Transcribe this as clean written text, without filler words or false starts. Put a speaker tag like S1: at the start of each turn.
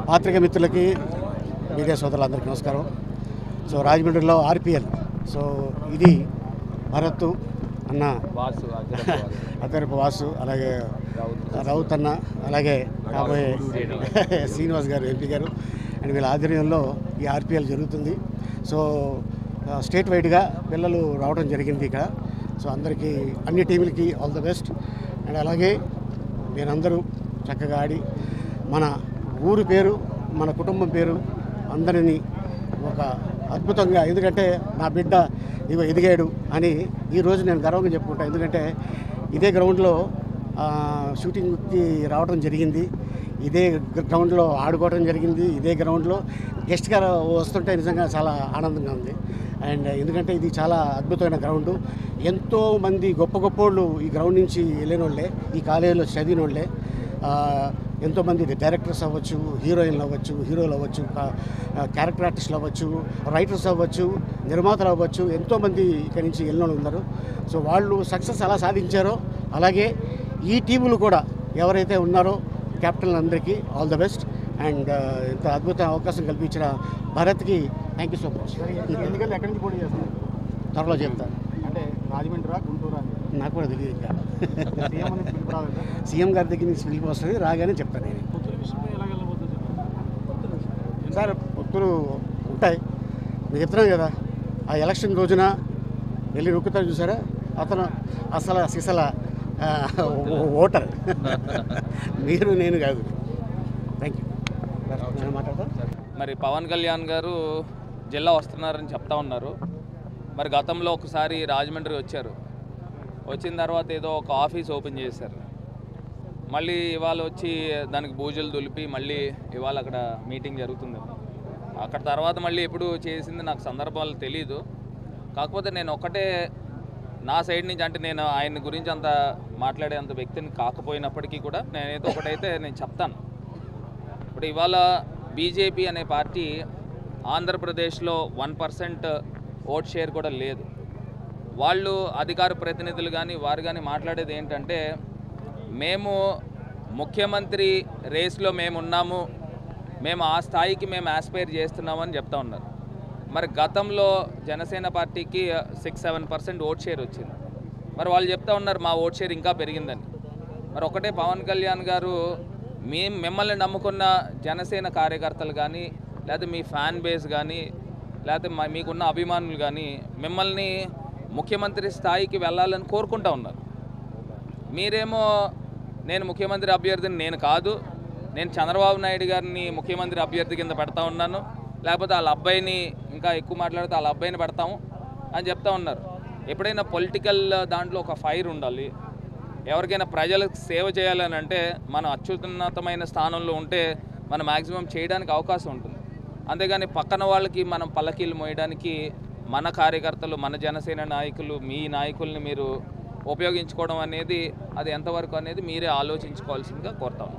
S1: పాత్రిక మిత్రులకి మీడియా సోదరులందరికీ నమస్కారం. సో రాజమండ్రిలో ఆర్పిఎల్, సో ఇది భరత్ అన్న, అద్దరపు వాసు, అలాగే రౌత్ అన్న, అలాగే కాబోయే శ్రీనివాస్ గారు ఎంపీ గారు అండ్ వీళ్ళ ఆధ్వర్యంలో ఈ ఆర్పిఎల్ జరుగుతుంది. సో స్టేట్ వైడ్గా పిల్లలు రావడం జరిగింది ఇక్కడ. సో అందరికీ అన్ని టీములకి ఆల్ ద బెస్ట్. అండ్ అలాగే మీరందరూ చక్కగా ఆడి మన ఊరు పేరు, మన కుటుంబం పేరు అందరినీ ఒక అద్భుతంగా, ఎందుకంటే నా బిడ్డ ఇగో ఎదిగాడు అని ఈరోజు నేను గర్వంగా చెప్పుకుంటాను. ఎందుకంటే ఇదే గ్రౌండ్లో షూటింగ్కి రావడం జరిగింది, ఇదే గ్రౌండ్లో ఆడుకోవడం జరిగింది, ఇదే గ్రౌండ్లో గెస్ట్గా వస్తుంటే నిజంగా చాలా ఆనందంగా ఉంది. అండ్ ఎందుకంటే ఇది చాలా అద్భుతమైన గ్రౌండు. ఎంతోమంది గొప్ప గొప్ప వాళ్ళు ఈ గ్రౌండ్ నుంచి వెళ్ళిన వాళ్ళే, ఈ కాలేజీలో చదివిన వాళ్ళే. ఎంతోమంది డైరెక్టర్స్ అవ్వచ్చు, హీరోయిన్లు అవ్వచ్చు, హీరోలు అవ్వచ్చు, క్యారెక్టర్ ఆర్టిస్టులు అవ్వచ్చు, రైటర్స్ అవ్వచ్చు, నిర్మాతలు అవ్వచ్చు, ఎంతోమంది ఇక్కడి నుంచి వెళ్ళిన వాళ్ళు ఉన్నారు. సో వాళ్ళు సక్సెస్ ఎలా సాధించారో అలాగే ఈ టీములు కూడా ఎవరైతే ఉన్నారో కెప్టెన్ అందరికీ ఆల్ ద బెస్ట్. అండ్ ఇంత అద్భుత అవకాశం కల్పించిన భారత్కి థ్యాంక్ యూ సో మచ్.
S2: ఎందుకంటే ఎక్కడి నుంచి పోటీ చేస్తారు
S1: త్వరలో చెప్తాను.
S2: అంటే రాజమండ్రి గుంటూరు
S1: నాకు కూడా తెలియదు. ఇంకా సీఎం గారి దగ్గర నుంచి పిలిపి వస్తుంది, రాగానే చెప్తాను నేను. సార్ పొత్తులు ఉంటాయి, నేను చెప్తున్నాను కదా. ఆ ఎలక్షన్ రోజున వెళ్ళి నొక్కుతారు చూసారా, అతను అసలు సిసల ఓటర్ మీరు, నేను కాదు. Thank you. మాట్లాడతా.
S3: మరి పవన్ కళ్యాణ్ గారు జిల్లా వస్తున్నారని చెప్తా ఉన్నారు. మరి గతంలో ఒకసారి రాజమండ్రి వచ్చారు, వచ్చిన తర్వాత ఏదో ఒక ఆఫీస్ ఓపెన్ చేశారు. మళ్ళీ ఇవాళ వచ్చి దానికి బూజులు దులిపి మళ్ళీ ఇవాళ అక్కడ మీటింగ్ జరుగుతుంది. అక్కడ తర్వాత మళ్ళీ ఎప్పుడు చేసింది నాకు సందర్భాలు తెలీదు. కాకపోతే నేను ఒకటే నా సైడ్ నుంచి, అంటే నేను ఆయన గురించి అంత మాట్లాడేంత వ్యక్తిని కాకపోయినప్పటికీ కూడా నేనైతే ఒకటైతే నేను చెప్తాను. ఇప్పుడు ఇవాళ బీజేపీ అనే పార్టీ ఆంధ్రప్రదేశ్లో 1% ఓట్ షేర్ కూడా లేదు. వాళ్ళు అధికార ప్రతినిధులు కానీ వారు కానీ మాట్లాడేది ఏంటంటే, మేము ముఖ్యమంత్రి రేస్లో మేము ఉన్నాము, మేము ఆ స్థాయికి మేము ఆస్పైర్ చేస్తున్నామని చెప్తా ఉన్నారు. మరి గతంలో జనసేన పార్టీకి 6-7% ఓట్ షేర్ వచ్చింది. మరి వాళ్ళు చెప్తా ఉన్నారు మా ఓట్ షేర్ ఇంకా పెరిగిందని. మరి ఒకటే పవన్ కళ్యాణ్ గారు, మిమ్మల్ని నమ్ముకున్న జనసేన కార్యకర్తలు కానీ, లేకపోతే మీ ఫ్యాన్ బేస్ కానీ, లేకపోతే మీకున్న అభిమానులు కానీ మిమ్మల్ని ముఖ్యమంత్రి స్థాయికి వెళ్ళాలని కోరుకుంటూ ఉన్నారు. మీరేమో నేను ముఖ్యమంత్రి అభ్యర్థిని నేను కాదు, నేను చంద్రబాబు నాయుడు గారిని ముఖ్యమంత్రి అభ్యర్థి కింద పెడతా ఉన్నాను, లేకపోతే వాళ్ళ అబ్బాయిని, ఇంకా ఎక్కువ మాట్లాడితే వాళ్ళ అబ్బాయిని పెడతాము అని చెప్తా ఉన్నారు. ఎప్పుడైనా పొలిటికల్ దాంట్లో ఒక ఫైర్ ఉండాలి. ఎవరికైనా ప్రజలకు సేవ చేయాలని అంటే మనం అత్యున్నతమైన స్థానంలో ఉంటే మనం మ్యాక్సిమం చేయడానికి అవకాశం ఉంటుంది. అంతేగాని పక్కన వాళ్ళకి మనం పల్లకీలు మోయడానికి మన కార్యకర్తలు, మన జనసేన నాయకులు, మీ నాయకుల్ని మీరు ఉపయోగించుకోవడం అనేది అది ఎంతవరకు అనేది మీరే ఆలోచించుకోవాల్సిందిగా కోరుతాం.